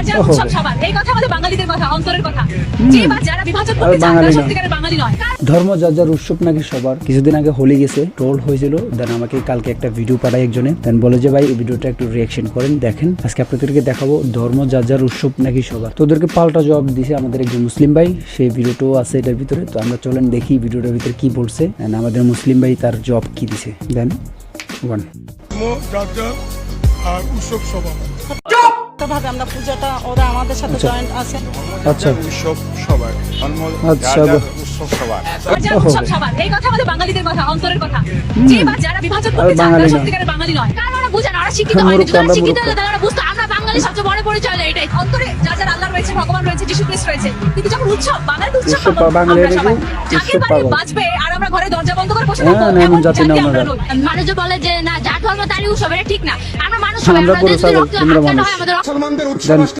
যার যার উৎসব সবার, এই কথা আমাদের বাঙালিদের কথা, অন্তরের কথা। যে বা যারা বিভাজন করতে চান তারা সত্যিকারের বাঙালি নয়। ধর্ম যার যার উৎসব নাকি সবার। কিছুদিন আগে হোলি গেছে, ট্রোল হয়েছিল, দেন আমাকে কালকে একটা ভিডিও পাঠায় একজনে, দেন বলে যে ভাই এই ভিডিওটা একটু রিয়াকশন করেন, দেখেন আজকে আপনাদেরকে দেখাবো ধর্ম যার যার উৎসব নাকি সবার। তোদেরকে পাল্টা জবাব দিছে আমাদের একজন মুসলিম ভাই, সেই ভিডিওটাও আছে এটার ভিতরে। তো আমরা চলেন দেখি ভিডিওটার ভিতরে কি বলছে, আমাদের মুসলিম ভাই তার জব কি দিছে। দেন ওয়ান উৎসব সবার। ভাবে আমরা পূজাটা ওরা আমাদের সাথে জয়েন্ট আছে। আচ্ছা উৎসব সবার, আচ্ছা উৎসব সবার। যার যার উৎসব সবার, এই কথা আমাদের বাঙালিদের কথা, অন্তরের কথা। যে বা যারা বিভাজন করতে চান তারা সত্যিকারের বাঙালি নয়। কারণ ওরা বুঝেন, ওরা শিক্ষিত হয়নি। যদি ওরা শিক্ষিত হতো তাহলে ওরা বুঝতো আমরা বাঙালি সবচেয়ে বড় পরিচয় হলো এটাই। অন্তরে যার যার আল্লাহ রয়েছে, ভগবান রয়েছে, যিশু খ্রিস্ট রয়েছে। কিন্তু যখন উৎসব, বাঙালির উৎসব আমরা সবাই যাকে বাড়ি বাঁচবে আর আমরা ঘরে দরজা বন্ধ করে বসে থাকবো, এমন জাতি আমরা নই। মানুষ যে বলে যে না যার ধর্ম তারই উৎসব, এটা ঠিক না। আমরা মানুষ সবাই, আমরা যদি রক্ত হয় আমাদের মুসলমানদের উৎসব